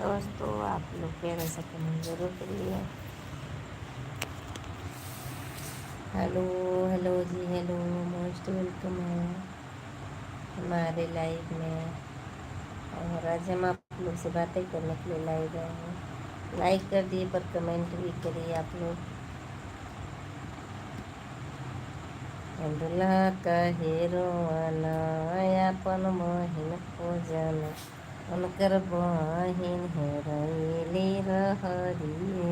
दोस्तों आप लोग प्यारा सा कमेंट जरूर करिए। हेलो हेलो जी, हेलो, मोस्ट वेलकम है हमारे लाइव में। और आज हम आप लोग से बातें करने के लिए लाइव आए हैं। लाइक कर दिए पर कमेंट भी करिए आप लोग। दुल्हा कहे रोवाना अपन बहिन खोजना, उनकर बहिन हेरैली रहरिये।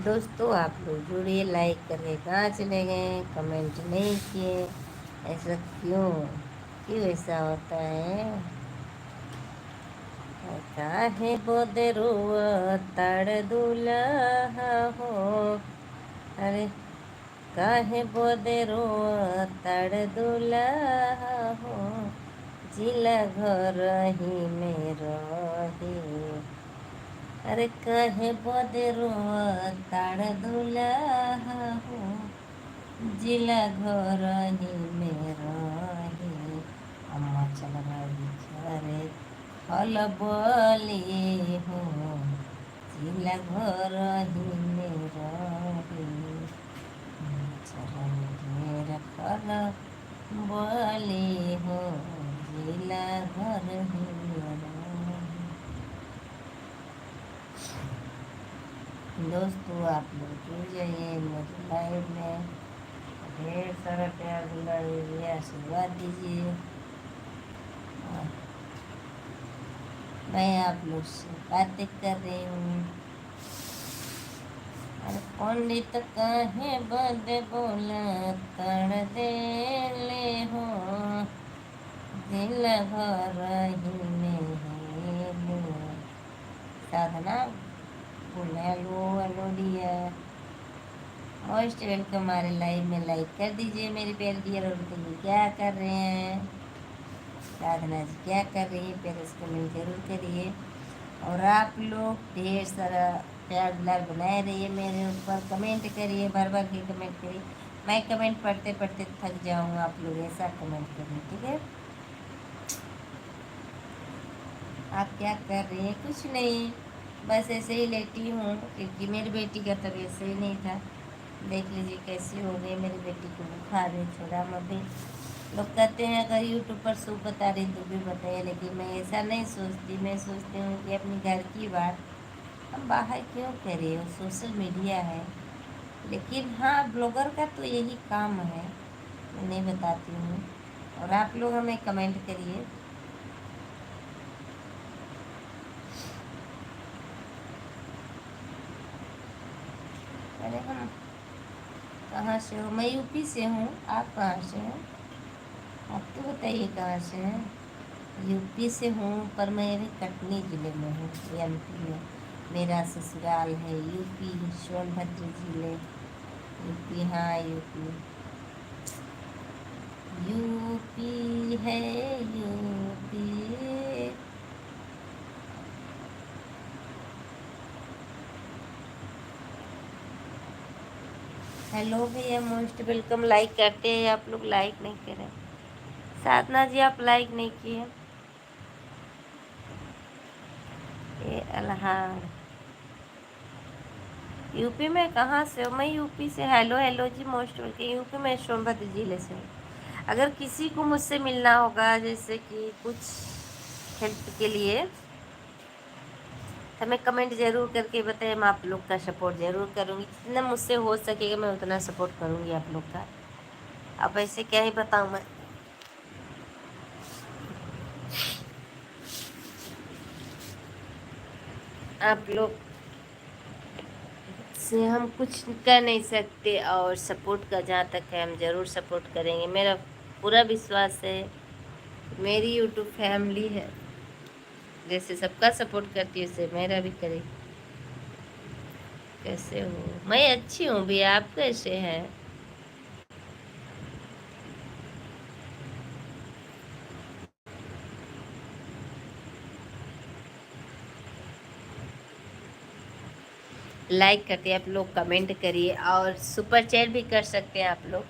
दोस्तों आप लोग जुड़िए, लाइक करके कहाँ चले गए, कमेंट नहीं किए, ऐसा क्यों क्यों ऐसा होता है? काहे बोदरो ताड़ दुल्हा हो, अरे काहे बोदरो ताड़ दुल्हा हो, जिला घर ही में रही। अरे काहे बोदरो ताड़ दुल्हा हो, जिला घर ही में रही। अम्मा चल रही छरे फल बोली हो, जिला घर ही में रही। चरण ढेर फल बोली हो, जिला घर ही में रही। दोस्तों आप लोग जुड़ जाइए मेरे लाइव में, ढेर सारा प्यार दुलार दीजिए, आशीर्वाद दीजिए। मैं आप लोग से बातें कर रही हूँ। अरे पंडित काहे बद बोला तड़ दे ले हो, दिल घर ही में है। साधना बोले hello hello dear, most welcome हमारे लाइव में। लाइक कर दीजिए मेरे प्यारे डियर। और बताइए क्या कर रहे हैं, साधना जी क्या कर रही है, प्यारे से कमेंट जरूर करिए। और आप लोग ढेर सारा प्यार दुलार बनाए रहिए मेरे ऊपर, कमेंट करिए, बार बार के कमेंट करिए। मैं कमेंट पढ़ते पढ़ते थक जाऊँ, आप लोग ऐसा कमेंट करिए, ठीक है? आप क्या कर रही हैं? कुछ नहीं, बस ऐसे ही लेटी हूँ, क्योंकि मेरी बेटी का तबीयत सही नहीं था। देख लीजिए कैसी हो गई मेरी बेटी को, बुखार है छोड़ा अभी। लोग कहते हैं अगर यूट्यूब पर सूप बता रही तो भी बताइए, लेकिन मैं ऐसा नहीं सोचती। मैं सोचती हूँ कि अपनी घर की बात हम बाहर क्यों करें, वो सोशल मीडिया है। लेकिन हाँ, ब्लॉगर का तो यही काम है, मैं नहीं बताती हूँ। और आप लोग हमें कमेंट करिए। अरे हम कहाँ से हो? मैं यूपी से हूँ, आप कहाँ से हो? आप तो बताइए कहाँ से हैं? यूपी से हूँ पर मैं अभी कटनी ज़िले में हूँ, एमपी में। मेरा ससुराल है यूपी, सोनभद्र ज़िले, यूपी। हाँ यूपी, यूपी है यूपी। हेलो भैया, मोस्ट वेलकम। लाइक करते हैं आप लोग, लाइक नहीं करें। साधना जी आप लाइक नहीं किए। ये अल्हार यूपी में कहाँ से हो? मैं यूपी से। हेलो हेलो जी, मोस्ट वेलकम। यूपी में सोनभद्र जिले से हूँ। अगर किसी को मुझसे मिलना होगा, जैसे कि कुछ हेल्प के लिए, हमें कमेंट ज़रूर करके बताइए। मैं आप लोग का सपोर्ट ज़रूर करूँगी, जितना मुझसे हो सकेगा मैं उतना सपोर्ट करूँगी आप लोग का। अब ऐसे क्या ही बताऊँ मैं। आप लोग से हम कुछ कर नहीं सकते, और सपोर्ट का जहाँ तक है हम ज़रूर सपोर्ट करेंगे। मेरा पूरा विश्वास है, मेरी यूट्यूब फैमिली है, जैसे सबका सपोर्ट करती है वैसे मेरा भी करे। कैसे हो? मैं अच्छी हूँ भी, आप कैसे हैं? लाइक करते हैं आप लोग, कमेंट करिए, और सुपर चैट भी कर सकते हैं आप लोग,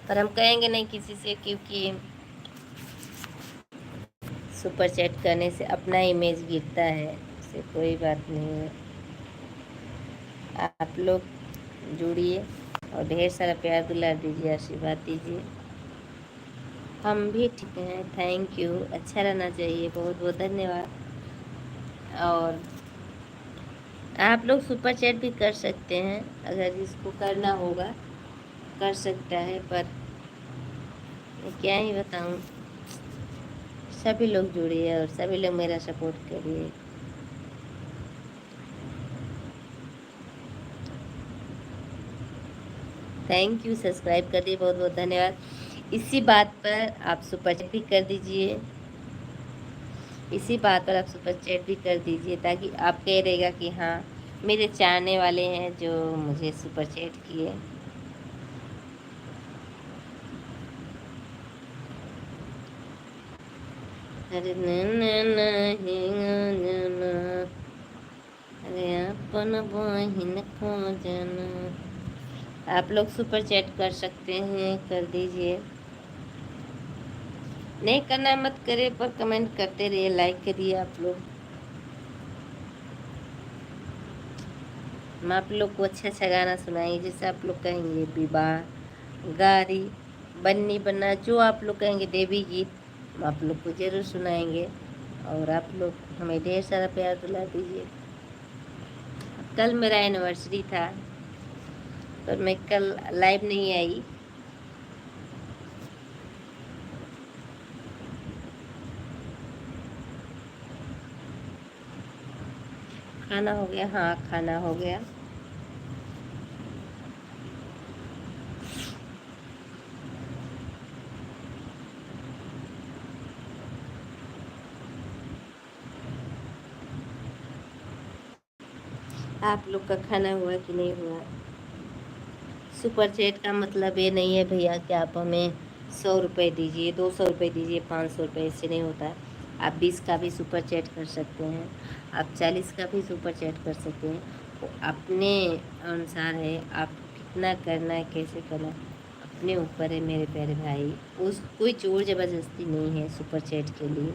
पर हम कहेंगे नहीं किसी से, क्योंकि सुपर चैट करने से अपना इमेज गिरता है, इससे कोई बात नहीं है। आप लोग जुड़िए और ढेर सारा प्यार दुलार दीजिए, आशीर्वाद दीजिए। हम भी ठीक हैं, थैंक यू। अच्छा रहना चाहिए, बहुत बहुत धन्यवाद। और आप लोग सुपर चैट भी कर सकते हैं, अगर जिसको करना होगा कर सकता है, पर क्या ही बताऊं। सभी लोग जुड़िए और सभी लोग मेरा सपोर्ट करिए। थैंक यू, सब्सक्राइब कर दिए, बहुत बहुत धन्यवाद। इसी बात पर आप सुपर चैट भी कर दीजिए, इसी बात पर आप सुपर चैट भी कर दीजिए, ताकि आप कह रहेगा कि हाँ मेरे चाहने वाले हैं जो मुझे सुपर चैट किए। अरे अरे अपन बहिन को जाना। आप लोग सुपर चैट कर सकते हैं, कर दीजिए। नहीं करना मत करे, पर कमेंट करते रहिए, लाइक करिए आप लोग। हम आप लोग को अच्छा अच्छा गाना सुनाएंगे, जैसे आप लोग कहेंगे विवाह, गारी, बन्नी बन्ना, जो आप लोग कहेंगे देवी गीत, हम आप लोग को ज़रूर सुनाएंगे। और आप लोग हमें ढेर सारा प्यार दिला दीजिए। कल मेरा एनिवर्सरी था, पर मैं कल लाइव नहीं आई। खाना हो गया? हाँ, खाना हो गया। आप लोग का खाना हुआ कि नहीं हुआ? सुपर चैट का मतलब ये नहीं है भैया कि आप हमें 100 रुपये दीजिए, 200 रुपये दीजिए, 500 रुपये, इससे नहीं होता है। आप 20 का भी सुपर चैट कर सकते हैं, आप 40 का भी सुपर चैट कर सकते हैं। वो अपने अनुसार है, आप कितना करना है, कैसे करना है, अपने ऊपर है मेरे प्यारे भाई। उस कोई जोर ज़बरदस्ती नहीं है सुपर चैट के लिए।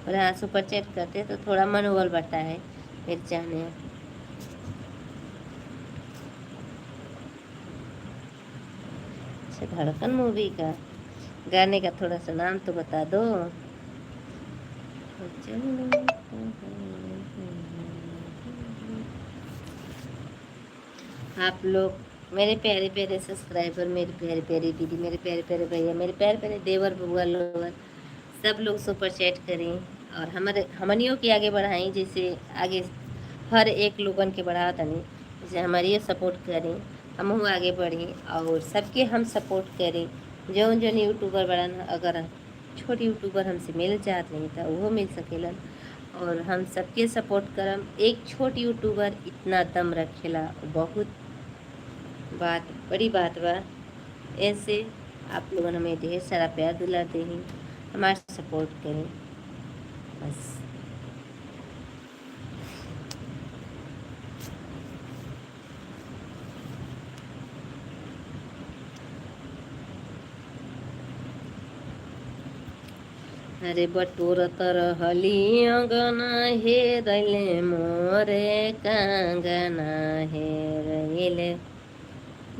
और हाँ, सुपर चैट करते हैं तो थोड़ा मनोबल बढ़ता है मेरे चाहने। अच्छा, धड़कन मूवी का गाने का थोड़ा सा नाम तो बता दो। आप लोग मेरे प्यारे प्यारे सब्सक्राइबर, मेरी प्यारी प्यारी दीदी, मेरे प्यारे प्यारे भैया, मेरे प्यारे प्यारे देवर बुआ लोग, सब लोग सुपर चैट करें और हमारे हमनियों की आगे बढ़ाएं, जैसे आगे हर एक लोगन के बढ़ावा तनी, जैसे हमारी सपोर्ट करें, हम आगे बढ़ें और सबके हम सपोर्ट करें। जो जो यूट्यूबर बढ़ाना, अगर छोटी यूट्यूबर हमसे मिल जात नहीं था वो मिल सकेलन, और हम सबके सपोर्ट करम। एक छोटी यूट्यूबर इतना दम रखेला, बहुत बात बड़ी बात बा। ऐसे आप लोगों ने हमें ढेर सारा प्यार दिलाते हैं, हमारा सपोर्ट करें बस। अरे बटोर तरहली अंगना हेरैले मोरे कांगना, हेरैले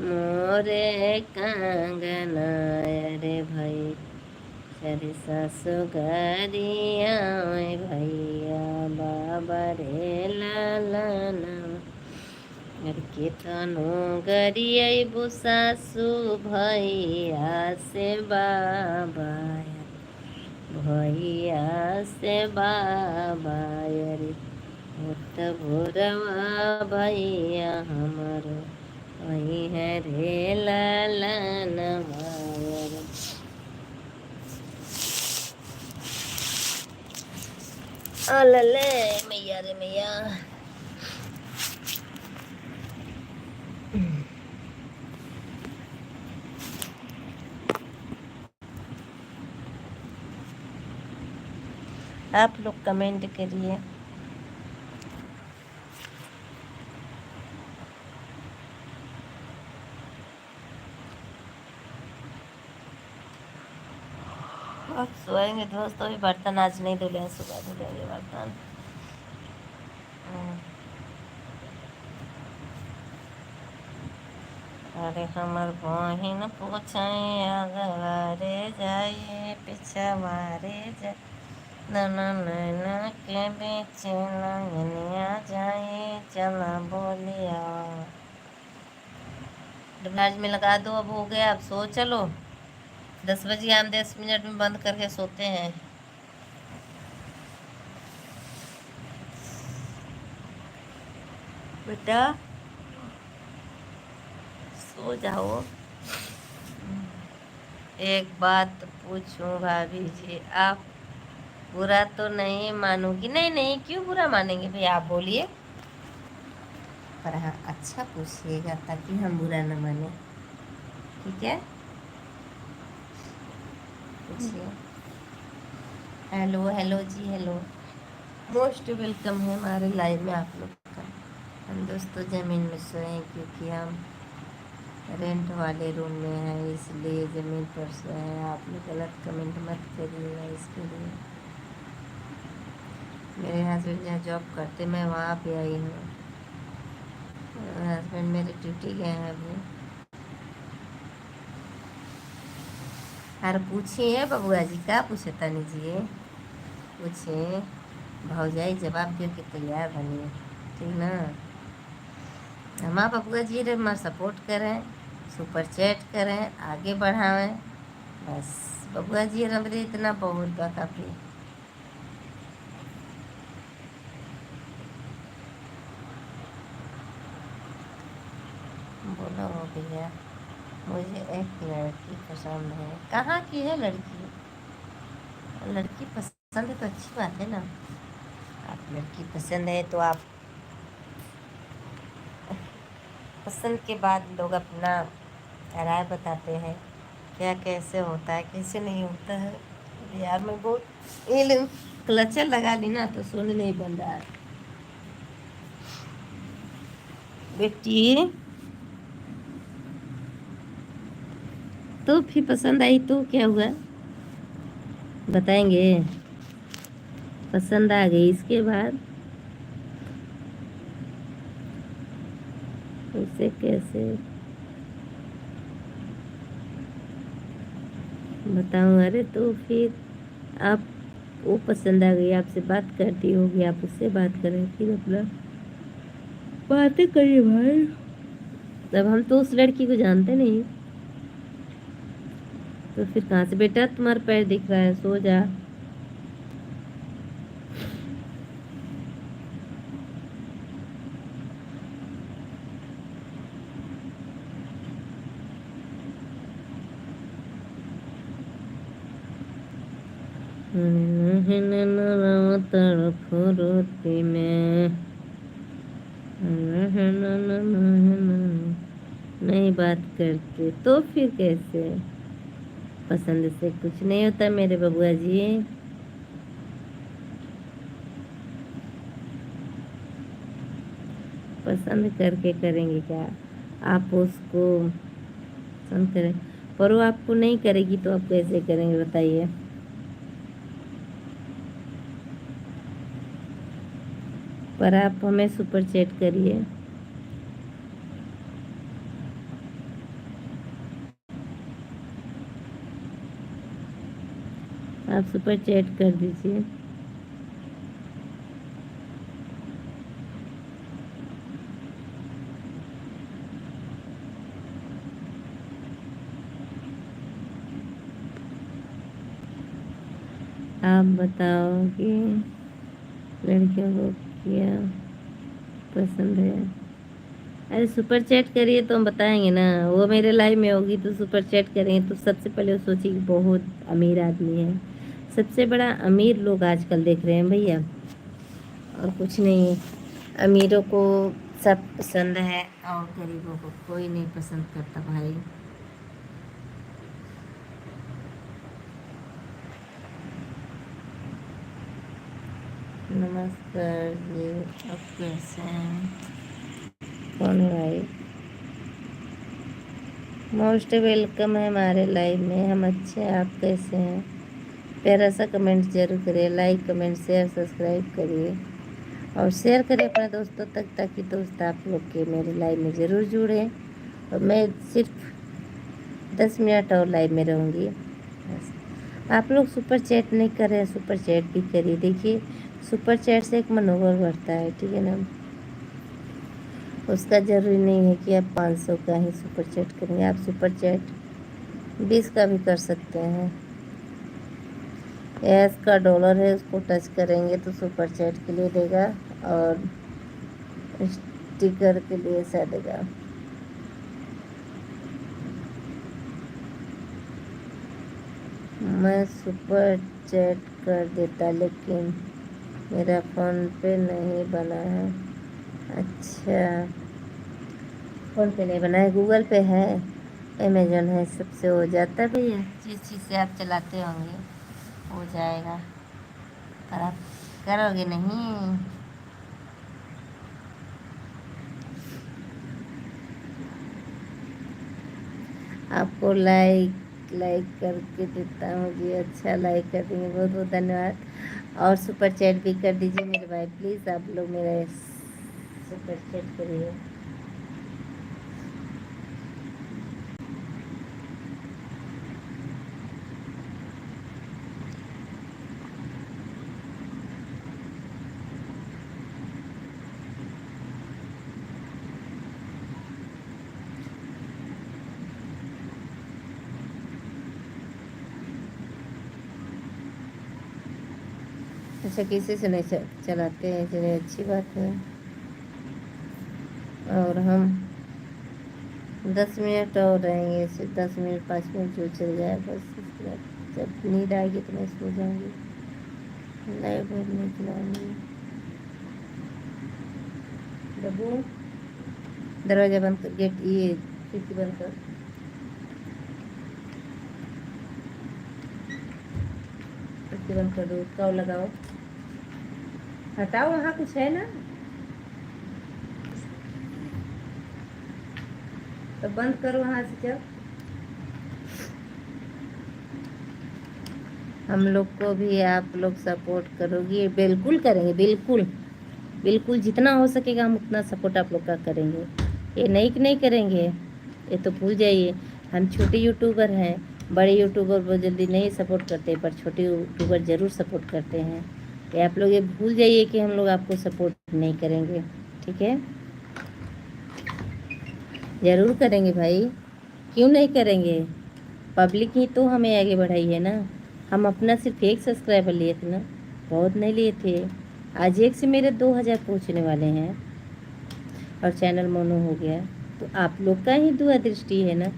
मोरे कांगना। अरे भाई सरे सासु गरिया भैया बाबा रे लालना। अरे केतनो गरिया सासु भैया से बाबा, भैया से बाबा। अरे भूत भोरवा भैया हमारो वही है रे लालन मायर। अलले मैया रे मैया। आप लोग कमेंट करिए। अब सोएंगे दोस्तों, भी बर्तन आज नहीं धुले हैं, सुबह धुलेंगे बर्तन। अरे हमर बहिन पूछे अगवारे जाइए पीछा मारे जाए, नैना के बीच लगनिया जाए, चला बोलिया। डबलाज में लगा दो, अब हो गया, अब सो चलो। 10 बजे हम 10 मिनट में बंद करके सोते हैं। बेटा सो जाओ। एक बात पूछूं भाभी जी, आप बुरा तो नहीं मानूंगी? नहीं नहीं, क्यों बुरा मानेंगे भाई, आप बोलिए। पर हाँ अच्छा पूछिएगा ताकि हम बुरा न माने, ठीक है? पूछिए। हेलो हेलो जी, हेलो। मोस्ट वेलकम है हमारे लाइव में आप लोग का। हम दोस्तों ज़मीन में सोए हैं क्योंकि हम रेंट वाले रूम में हैं, इसलिए ज़मीन पर सोए हैं। आप लोग गलत कमेंट मत करिएगा इसके लिए। मेरे हस्बैंड जहाँ जॉब करते मैं वहाँ पे आई हूँ। हस्बैंड मेरे ड्यूटी गए हैं अभी। अरे पूछिए बबुआ जी, क्या पूछे तनी जी, पूछे। भौजाई जवाब दे के तैयार बनिए, ठीक ना? हमारा बबुआ जी हमारा सपोर्ट करें, सुपर चैट करें, आगे बढ़ावें, बस। बबुआ जी हमारे इतना बहुत बा काफ़ी। बोलो भैया, मुझे एक लड़की पसंद है। कहाँ की है लड़की? लड़की पसंद है तो अच्छी बात है ना। आप लड़की पसंद है तो आप पसंद के बाद लोग अपना राय बताते हैं, क्या कैसे होता है कैसे नहीं होता है। यार मैं बहुत ये क्लचर लगा ली ना तो सुन नहीं बन रहा है। बेटी तो फिर पसंद आई तो क्या हुआ, बताएंगे? पसंद आ गई इसके बाद उसे कैसे बताऊं? अरे तो फिर आप, वो पसंद आ गई, आपसे बात करती होगी, आप उससे बात करें, फिर अपना बातें करिए भाई। तब हम तो उस लड़की को जानते नहीं, तो फिर कहाँ से? बेटा तुम्हारा पैर दिख रहा है, सो जा। फुरुती में नहीं बात करते तो फिर कैसे? पसंद से कुछ नहीं होता मेरे बबुआ जी। पसंद करके करेंगे क्या? आप उसको पसंद करें पर वो आपको नहीं करेगी तो आप कैसे करेंगे बताइए? पर आप हमें सुपर चैट करिए। आप सुपर चैट कर दीजिए। आप बताओ कि लड़कियों को क्या पसंद है? अरे सुपर चैट करिए तो हम बताएंगे ना। वो मेरे लाइव में होगी तो सुपर चैट करेंगे तो सबसे पहले वो सोचिए कि बहुत अमीर आदमी है। सबसे बड़ा अमीर लोग आजकल देख रहे हैं भैया, और कुछ नहीं। अमीरों को सब पसंद है और गरीबों को कोई नहीं पसंद करता भाई। नमस्कार जी, आप कैसे हैं? कौन है भाई? मोस्ट वेलकम है हमारे लाइव में, हम अच्छे हैं, आप कैसे हैं? प्यारा सा कमेंट जरूर करिए, लाइक कमेंट शेयर सब्सक्राइब करिए और शेयर करिए अपने दोस्तों तक, ताकि दोस्त आप लोग के मेरे लाइव में ज़रूर जुड़े। और मैं सिर्फ 10 मिनट और लाइव में रहूँगी बस। आप लोग सुपर चैट नहीं कर रहे हैं, सुपर चैट भी करिए। देखिए सुपर चैट से एक मनोबल बढ़ता है, ठीक है ना। उसका ज़रूरी नहीं है कि आप 500 का ही सुपर चैट करेंगे, आप सुपर चैट 20 का भी कर सकते हैं। एस का डॉलर है, उसको टच करेंगे तो सुपर चैट के लिए देगा और स्टिकर के लिए ऐसा देगा। मैं सुपर चैट कर देता, लेकिन मेरा फ़ोन पे नहीं बना है। अच्छा, फ़ोन पे नहीं बना है, गूगल पे है, अमेजोन है, सबसे हो जाता भैया। जिस चीज़ से आप चलाते होंगे हो जाएगा, पर आप करोगे नहीं। आपको लाइक करके देता हूँ जी। अच्छा, लाइक कर देंगे, बहुत बहुत धन्यवाद। और सुपर चैट भी कर दीजिए मेरे भाई, प्लीज़ आप लोग मेरा सुपर चैट करिए। अच्छा, किसी से नहीं चलाते हैं, चलिए अच्छी बात है। और हम 10 मिनट और रहेंगे, सिर्फ 10 मिनट 5 मिनट जो चल जाए बस। इसके बाद जब नींद आएगी तो मैं सो जाऊँगी, लाइव बहुत नहीं चलाऊँगी। बबू दरवाज़ा बंद कर, गेट ये खिड़की बंद कर, खिड़की बंद कर दो, कौ लगाओ, हटाओ, वहाँ कुछ है ना तो बंद करो वहाँ से। जब हम लोग को भी आप लोग सपोर्ट करोगे, बिल्कुल करेंगे, बिल्कुल बिल्कुल, जितना हो सकेगा हम उतना सपोर्ट आप लोग का करेंगे। ये नहीं कि नहीं करेंगे, ये तो भूल जाइए। हम छोटे यूट्यूबर हैं, बड़े यूट्यूबर बहुत जल्दी नहीं सपोर्ट करते, पर छोटे यूट्यूबर ज़रूर सपोर्ट करते हैं। ये आप लोग ये भूल जाइए कि हम लोग आपको सपोर्ट नहीं करेंगे, ठीक है। ज़रूर करेंगे भाई, क्यों नहीं करेंगे। पब्लिक ही तो हमें आगे बढ़ाई है ना। हम अपना सिर्फ एक सब्सक्राइबर लिए थे ना, बहुत नहीं लिए थे। आज एक से मेरे 2000 पहुँचने वाले हैं और चैनल मोनो हो गया। तो आप लोग का ही दुआ दृष्टि है ना,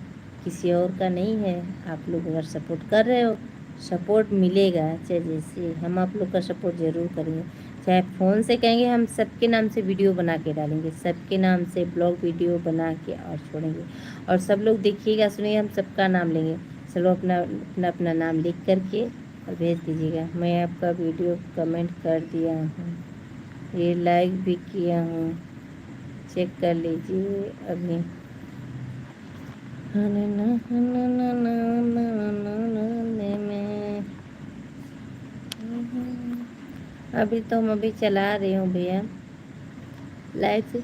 किसी और का नहीं है। आप लोग अगर सपोर्ट कर रहे हो, सपोर्ट मिलेगा। चाहे जैसे हम आप लोग का सपोर्ट ज़रूर करेंगे। चाहे फ़ोन से कहेंगे, हम सबके नाम से वीडियो बना के डालेंगे, सबके नाम से ब्लॉग वीडियो बना के और छोड़ेंगे। और सब लोग देखिएगा, सुनिए, हम सबका नाम लेंगे। सब लोग अपना अपना अपना नाम लिख करके और भेज दीजिएगा। मैं आपका वीडियो कमेंट कर दिया हूँ, ये लाइक भी किया हूँ, चेक कर लीजिए अभी। अभी तो हम अभी चला रही हूँ भैया लाइव से,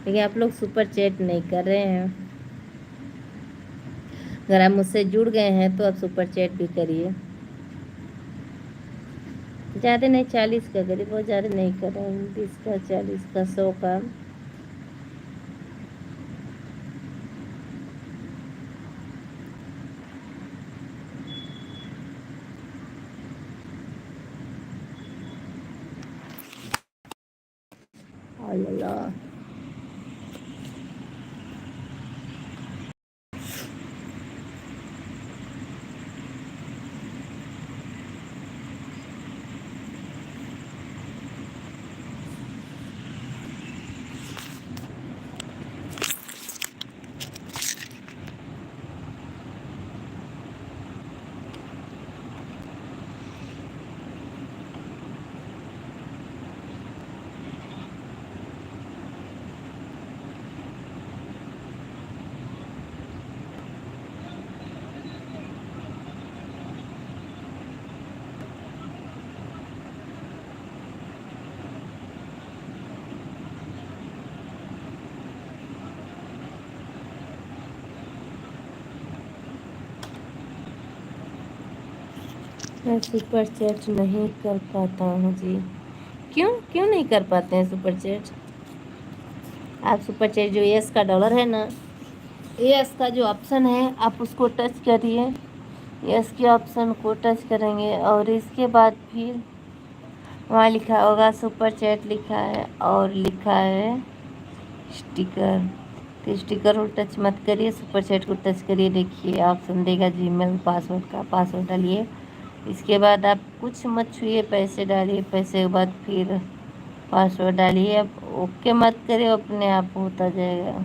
लेकिन आप लोग सुपर चैट नहीं कर रहे हैं। अगर आप मुझसे जुड़ गए हैं तो आप सुपर चैट भी करिए। ज़्यादा नहीं, 40 का करिए, बहुत ज़्यादा नहीं कर रहे हैं, 20 का, 40 का, 100 का। अल्लाह, मैं सुपर चैट नहीं कर पाता हूँ जी। क्यों क्यों नहीं कर पाते हैं सुपर चैट? आप सुपर चैट जो यस का डॉलर है ना, यस का जो ऑप्शन है आप उसको टच करिए। यस के ऑप्शन को टच करेंगे और इसके बाद फिर वहाँ लिखा होगा सुपर चैट लिखा है और लिखा है स्टिकर। तो स्टिकर को टच मत करिए, सुपर चैट को टच करिए। देखिए ऑप्शन देगा जीमेल पासवर्ड का, पासवर्ड डालिए। इसके बाद आप कुछ मत छुइए, पैसे डालिए, पैसे के बाद फिर पासवर्ड डालिए। अब ओके मत करिए, अपने आप होता जाएगा।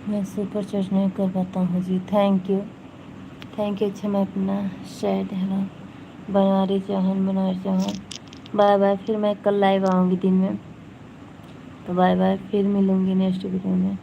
मैं सुपर चर्च नहीं कर पाता हूँ जी। Thank you, thank you. अच्छा, मैं अपना शेड है ना बना रही चाहूँ। Bye bye. फिर मैं कल लाइव आऊँगी दिन में, तो बाय बाय। फिर मिलूँगी नेक्स्ट वीडियो में।